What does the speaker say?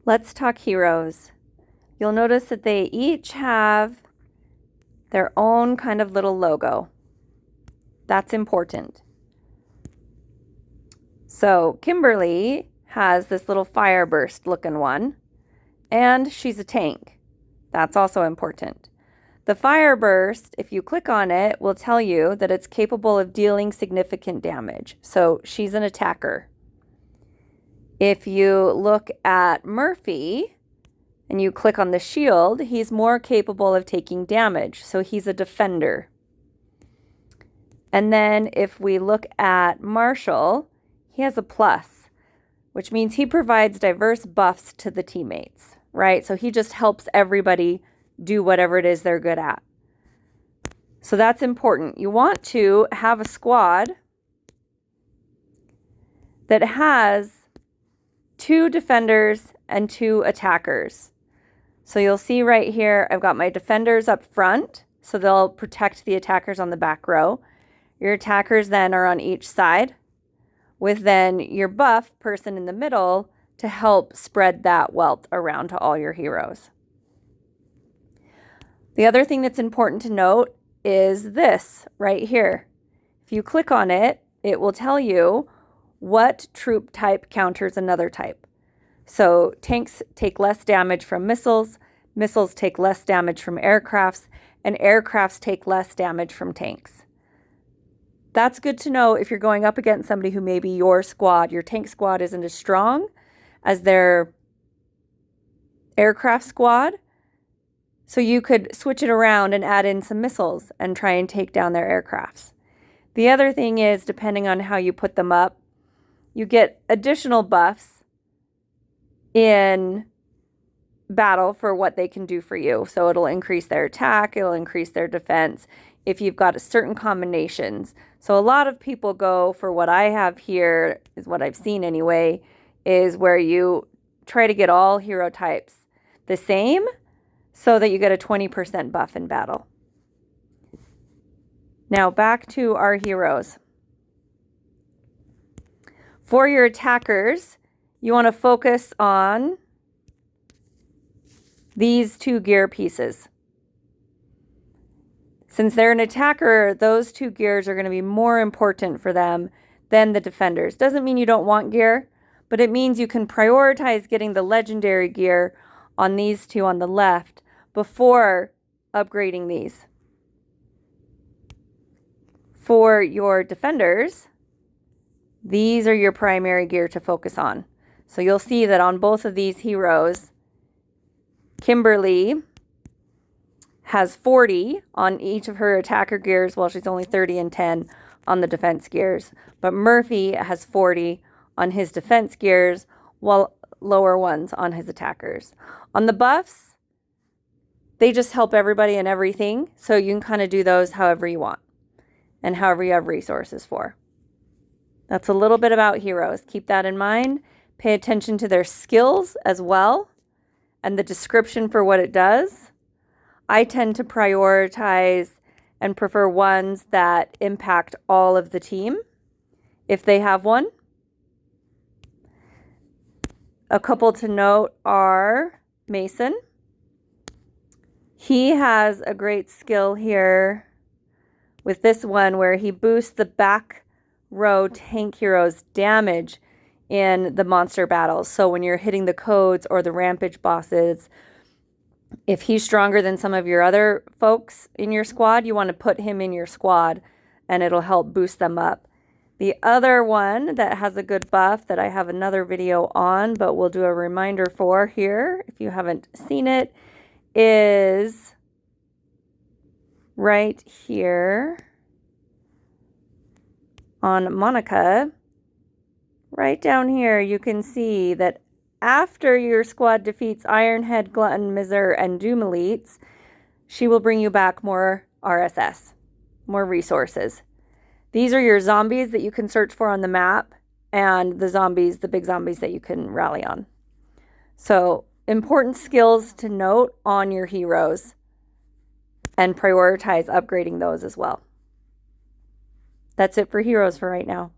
Let's talk heroes. You'll notice that they each have their own kind of little logo. That's important. So Kimberly has this little fireburst looking one, and she's a tank. That's also important. The fireburst, if you click on it, will tell you that it's capable of dealing significant damage. So she's an attacker. If you look at Murphy and you click on the shield, he's more capable of taking damage. So he's a defender. And then if we look at Marshall, he has a plus, which means he provides diverse buffs to the teammates, right? So he just helps everybody do whatever it is they're good at. So that's important. You want to have a squad that has 2 defenders and 2 attackers. So you'll see right here, I've got my defenders up front, so they'll protect the attackers on the back row. Your attackers then are on each side, with then your buff person in the middle to help spread that wealth around to all your heroes. The other thing that's important to note is this right here. If you click on it, it will tell you what troop type counters another type. So tanks take less damage from missiles, missiles take less damage from aircrafts, and aircrafts take less damage from tanks. That's good to know if you're going up against somebody who maybe your tank squad isn't as strong as their aircraft squad. So you could switch it around and add in some missiles and try and take down their aircrafts. The other thing is, depending on how you put them up, you get additional buffs in battle for what they can do for you. So it'll increase their attack, it'll increase their defense if you've got certain combinations. So a lot of people go for what I have here, is what I've seen anyway, is where you try to get all hero types the same so that you get a 20% buff in battle. Now back to our heroes. For your attackers, you want to focus on these 2 gear pieces. Since they're an attacker, those 2 gears are going to be more important for them than the defenders. Doesn't mean you don't want gear, but it means you can prioritize getting the legendary gear on these 2 on the left before upgrading these. For your defenders, these are your primary gear to focus on. So you'll see that on both of these heroes, Kimberly has 40 on each of her attacker gears, while she's only 30 and 10 on the defense gears. But Murphy has 40 on his defense gears, while lower ones on his attackers. On the buffs, they just help everybody and everything, so you can kind of do those however you want and however you have resources for. That's a little bit about heroes. Keep that in mind. Pay attention to their skills as well and the description for what it does. I tend to prioritize and prefer ones that impact all of the team if they have one. A couple to note are Mason. He has a great skill here with this one where he boosts the back row tank heroes' damage in the monster battles. So when you're hitting the codes or the rampage bosses, if he's stronger than some of your other folks in your squad, you want to put him in your squad and it'll help boost them up. The other one that has a good buff that I have another video on, but we'll do a reminder for here if you haven't seen it, is right here on Monica. Right down here, you can see that after your squad defeats Ironhead, Glutton, Miser, and Doom Elites, she will bring you back more RSS, more resources. These are your zombies that you can search for on the map, and the zombies, the big zombies that you can rally on. So, important skills to note on your heroes and prioritize upgrading those as well. That's it for heroes for right now.